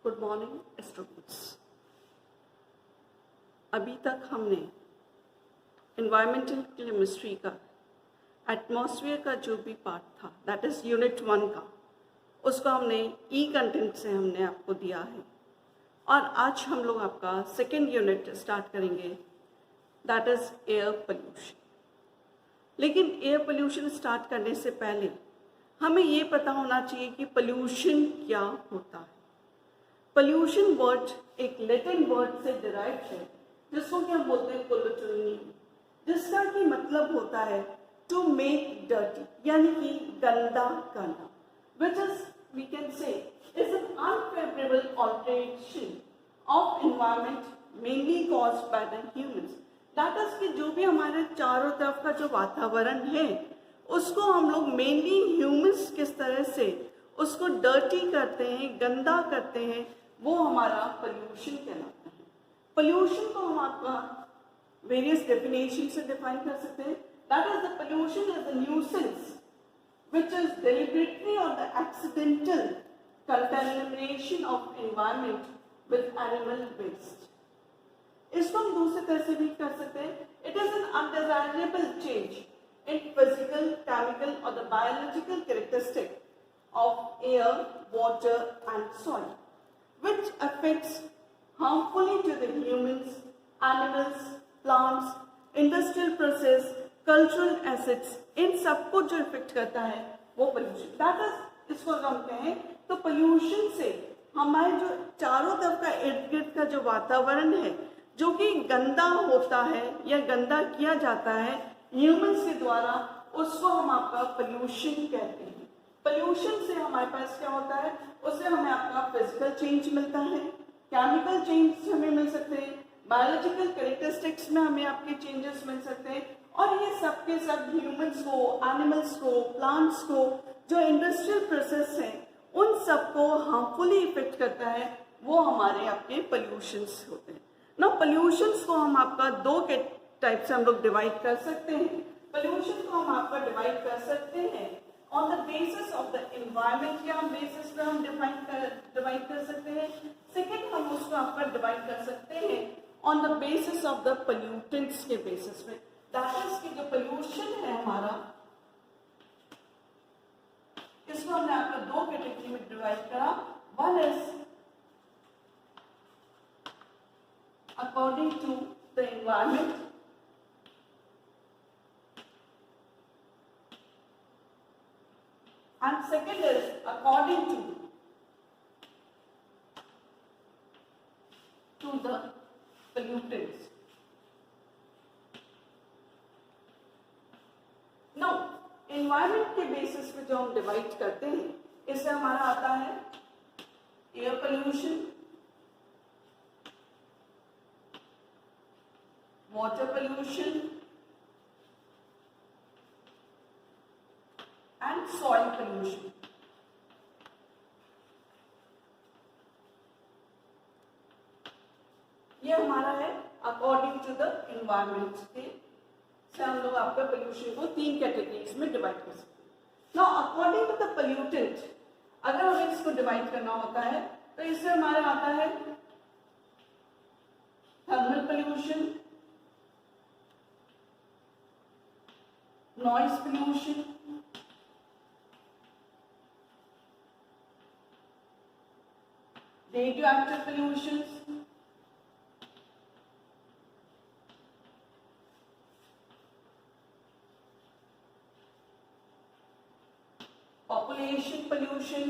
Good morning students. अभी तक हमने इन्वायरमेंटल केमिस्ट्री का एटमॉस्फेयर का जो भी पार्ट था, दैट इज़ यूनिट 1 का, उसको हमने ई कंटेंट से हमने आपको दिया है। और आज हम लोग आपका सेकेंड यूनिट स्टार्ट करेंगे, दैट इज़ एयर पोल्यूशन। लेकिन एयर पोल्यूशन स्टार्ट करने से पहले हमें ये पता होना चाहिए कि पोल्यूशन क्या होता है। पोल्यूशन वर्ड एक लैटिन वर्ड से डिराइव है, जिसको कि हम बोलते हैं पोल्यूटनी, जिसका कि मतलब होता है टू मेक डर्टी, यानी कि गंदा करना, which is we can say is an unfavourable alteration of environment mainly caused by the humans. That is कि जो भी हमारे चारों तरफ का जो वातावरण है, उसको हम लोग मेनली ह्यूमंस किस तरह से उसको डर्टी करते हैं, गंदा करते हैं, वो हमारा पोल्यूशन कहलाता है। पोल्यूशन को हम आपका वेरियस डेफिनेशन से डिफाइन कर सकते हैं। That is the pollution is the nuisance which is deliberately or the accidental contamination of environment with animal waste. इसको हम दूसरे तरह से भी कर सकते हैं, it is an undesirable change in physical, chemical और the biological characteristic of air, water and soil which affects harmfully to the humans, animals, plants, industrial process, cultural assets, इन सबको जो इफेक्ट करता है वो पोल्यूशन। दैट इज, इसको हम कहें तो पोल्यूशन से हमारे जो चारों तरफ का इर्द गिर्द का जो वातावरण है, जो कि गंदा होता है या गंदा किया जाता है ह्यूमंस के द्वारा, उसको हम आपका पोल्यूशन कहते हैं। पोल्यूशन से हमारे पास क्या होता है, उससे हमें आपका फिजिकल चेंज मिलता है, केमिकल चेंज हमें मिल सकते हैं, बायोलॉजिकल कैरेक्टरिस्टिक्स में हमें आपके चेंजेस मिल सकते हैं, और ये सब के सब ह्यूमंस को, एनिमल्स को, प्लांट्स को, जो इंडस्ट्रियल प्रोसेस है, उन सबको हार्मफुली इफेक्ट करता है, वो हमारे आपके पोल्यूशंस होते हैं ना। पोल्यूशंस को हम आपका दो के टाइप से हम लोग डिवाइड कर सकते हैं। पोल्यूशन को हम आपका डिवाइड कर सकते हैं on the basis of the environment के हम बेसिस पे हम डिवाइड कर सकते हैं। सेकेंड, हम उसको आपका डिवाइड कर सकते हैं on the basis of the pollutants के बेसिस पे। दैट इज कि जो पोल्यूशन है हमारा, इसको हमने आपका दो कैटेगरी में डिवाइड करा। One is according to the environment, and second is according to the pollutants. Now environment के बेसिस पे जो हम डिवाइड करते हैं, इससे हमारा आता है air pollution, water pollution and soil pollution. ये हमारा है अकॉर्डिंग टू द एनवायरमेंट के से हम लोग आपका पोल्यूशन को तीन कैटेगरीज में डिवाइड कर सकते हैं। Now according to the pollutant, अगर हमें इसको डिवाइड करना होता है तो इससे हमारा आता है thermal pollution, noise pollution, radioactive pollutions, population pollution,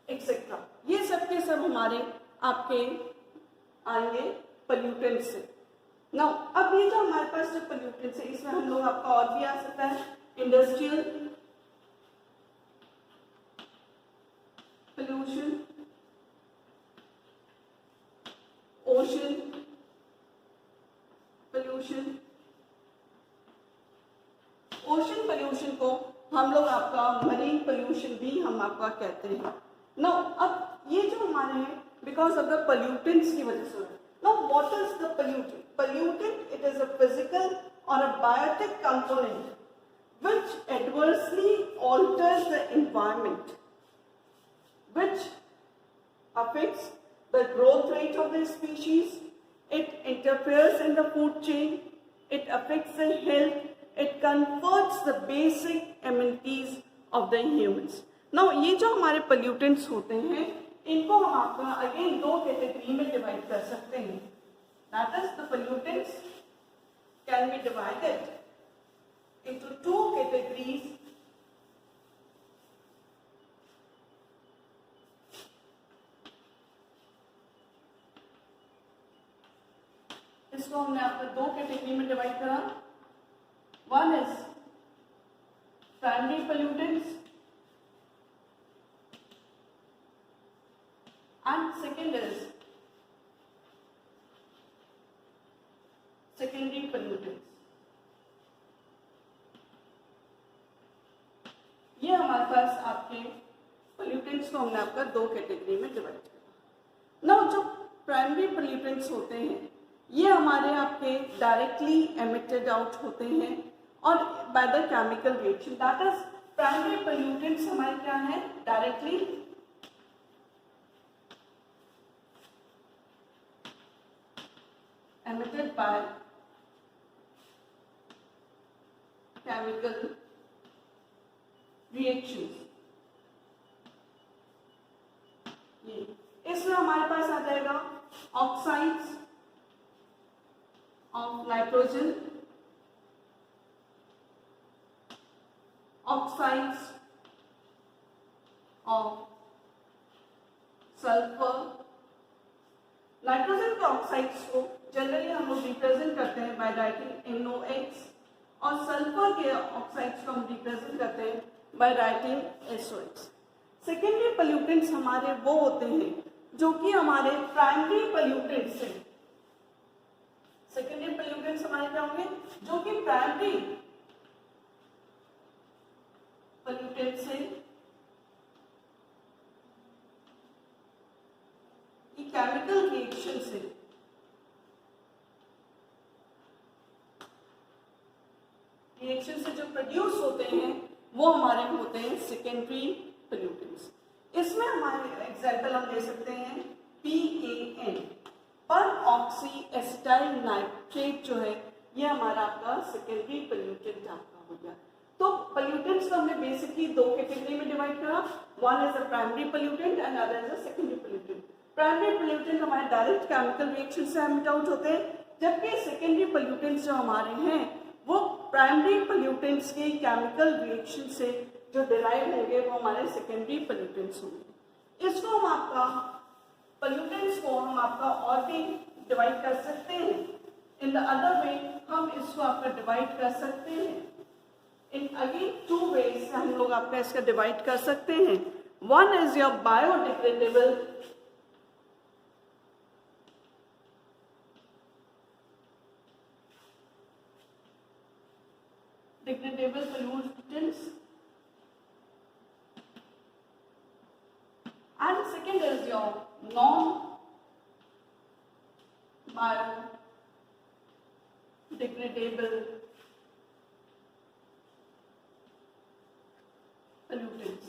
etcetera. ये सब के सब हमारे आपके आएंगे पोल्यूटेंट से। नाउ अब ये जो हमारे पास जो पोल्यूटेंट्स है, इसमें हम लोग आपका और भी आ सकता है industrial pollution, ocean pollution. Ocean pollution को हम लोग आपका मरीन पोल्यूशन भी हम आपका कहते हैं। नाउ अब ये जो हमारे हैं बिकॉज ऑफ द पोल्यूटेंट्स की वजह से। Now what is the pollutant? Pollutant, it or a biotic component which adversely alters the environment, which affects the growth rate of the species, it interferes in the food chain, it affects the health, it converts the basic amenities of the humans. Now ये जो हमारे pollutants होते हैं, इनको हम आपका again दो category में डिवाइड कर सकते हैं. That is, the pollutants can be divided into two categories. इसको हमने आपको दो कैटेगरी में डिवाइड करा. One is primary pollutants and second is secondary pollutants. ये हमारे पास आपके pollutants को हमने आपका दो कैटेगरी में डिवाइड किया. नाउ जो प्राइमरी pollutants होते हैं ये हमारे आपके डायरेक्टली एमिटेड आउट होते हैं और by the chemical reaction. That is primary pollutants हमारे क्या है, directly emitted by chemical reactions. ये इसमें हमारे पास आ जाएगा oxides of nitrogen, oxides of sulphur. Nitrogen के ऑक्साइड्स को जनरली हम लोग रिप्रेजेंट करते हैं बाय राइटिंग NOx और सल्फर के ऑक्साइड्स को हम रिप्रेजेंट करते हैं by writing SOx. Secondary pollutants हमारे वो होते हैं जो कि हमारे प्राइमरी पोल्यूटेंट्स से, सेकेंडरी पोल्यूटेंट्स हमारे क्या होंगे जो कि प्राइमरी पोल्यूटेंट से केमिकल रिएक्शन से जो प्रोड्यूस होते हैं वो हमारे होते हैं सेकेंडरी पोल्यूटेंट्स. इसमें हमारे एग्जाम्पल हम ले सकते हैं PAN, पर ऑक्सी एसिटाइल नाइट्रेट जो है ये हमारा आपका सेकेंडरी पोल्यूटेंट आपका हो गया. तो पोल्यूटेंट्स को हमने बेसिकली दो कैटेगरी में डिवाइड करा. One is a primary pollutant and other is a secondary pollutant. Primary pollutant हमारे डायरेक्ट केमिकल रिएक्शन से एमिट आउट होते हैं, जबकि सेकेंडरी पोल्यूटेंट्स जो हमारे हैं वो प्राइमरी पोल्यूटेंट्स के केमिकल रिएक्शन से जो डिराइव होंगे वो हमारे सेकेंडरी पोल्यूटेंट्स होंगे. इसको हम आपका पोल्यूटेंट्स को हम आपका और भी डिवाइड कर सकते हैं. इन द अदर वे हम इसको आपका डिवाइड कर सकते हैं इन अगेन टू वेज से हम लोग आपका इसका डिवाइड कर सकते हैं. One is your biodegradable pollutants and second is your non-biodegradable pollutants.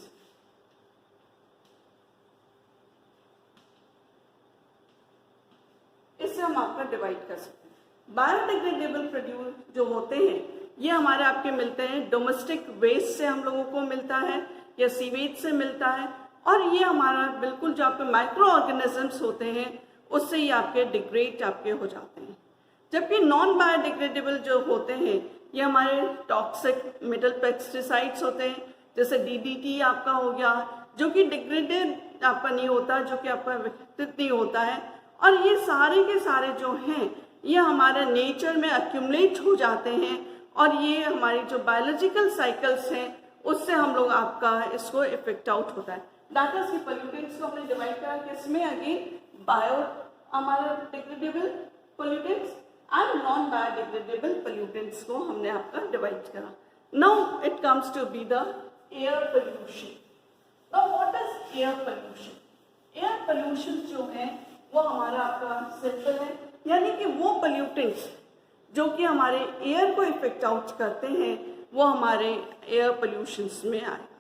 इससे हम आपका डिवाइड कर सकते हैं. बायोडिग्रेडेबल प्रोड्यूस जो होते हैं ये हमारे आपके मिलते हैं डोमेस्टिक वेस्ट से हम लोगों को मिलता है या सीवेज से मिलता है, और ये हमारा बिल्कुल जो आपके माइक्रो ऑर्गेनिजम्स होते हैं उससे ही आपके डिग्रेड आपके हो जाते हैं. जबकि नॉन बायोडिग्रेडेबल जो होते हैं ये हमारे टॉक्सिक मेटल पेस्टिसाइड्स होते हैं, जैसे DDT आपका हो गया जो कि डिग्रेडेड आपका नहीं होता, जो कि आपका विघटित नहीं होता है, और ये सारे के सारे जो हैं ये हमारे नेचर में अक्यूमुलेट हो जाते हैं और ये हमारी जो बायोलॉजिकल साइकिल्स हैं उससे हम लोग आपका इसको इफेक्ट आउट होता है. दैट इज की पोल्यूटेंट्स को हमने डिवाइड करा किसमें, अगेन बायो हमारा degradable pollutants and non biodegradable pollutants को हमने आपका डिवाइड करा. Now it comes to be the air pollution. Now what is air pollution? Air pollution जो है वो हमारा आपका सिंपल है, यानी कि वो पोल्यूटेंट्स जो कि हमारे एयर को इफेक्ट आउट करते हैं, वो हमारे एयर पोल्यूशंस में आएगा।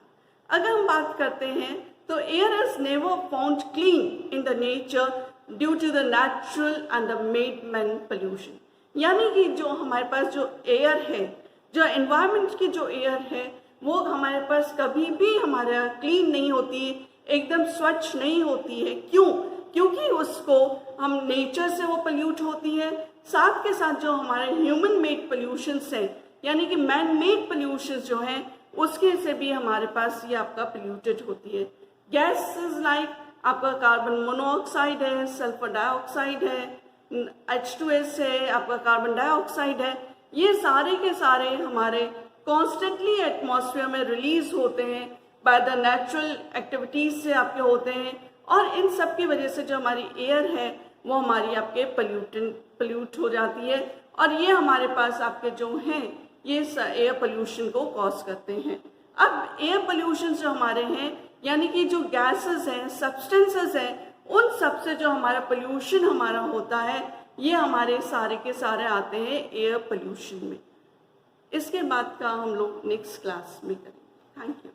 अगर हम बात करते हैं तो air is never found clean in the nature due to the natural and the made man pollution. यानी कि जो हमारे पास जो एयर है, जो एनवायरनमेंट की जो एयर है, वो हमारे पास कभी भी हमारा क्लीन नहीं होती है, एकदम स्वच्छ नहीं होती है। क्यों? क्योंकि उसको हम नेचर से वो पोल्यूट होती है, साथ के साथ जो हमारे ह्यूमन मेड पोल्यूशंस हैं, यानी कि मैन मेड पोल्यूशंस जो हैं, उसके से भी हमारे पास ये आपका पोल्यूटेड होती है। गैसेस लाइक आपका कार्बन मोनोऑक्साइड है, सल्फर डाइऑक्साइड है, H2S है, आपका कार्बन डाइऑक्साइड है, ये सारे के सारे हमारे कॉन्स्टेंटली एटमॉस्फेयर में रिलीज होते हैं बाय द नेचुरल एक्टिविटीज से आपके होते हैं, और इन सब की वजह से जो हमारी एयर है वो हमारी आपके पोल्यूट हो जाती है, और ये हमारे पास आपके जो हैं ये एयर पोल्यूशन को कॉज करते हैं। अब एयर पोल्यूशन जो हमारे हैं, यानी कि जो गैसेस हैं, सब्सटेंसेस हैं, उन सब से जो हमारा पोल्यूशन हमारा होता है, ये हमारे सारे के सारे आते हैं एयर पोल्यूशन में। इसके बाद का हम लोग नेक्स्ट क्लास में करेंगे। Thank you.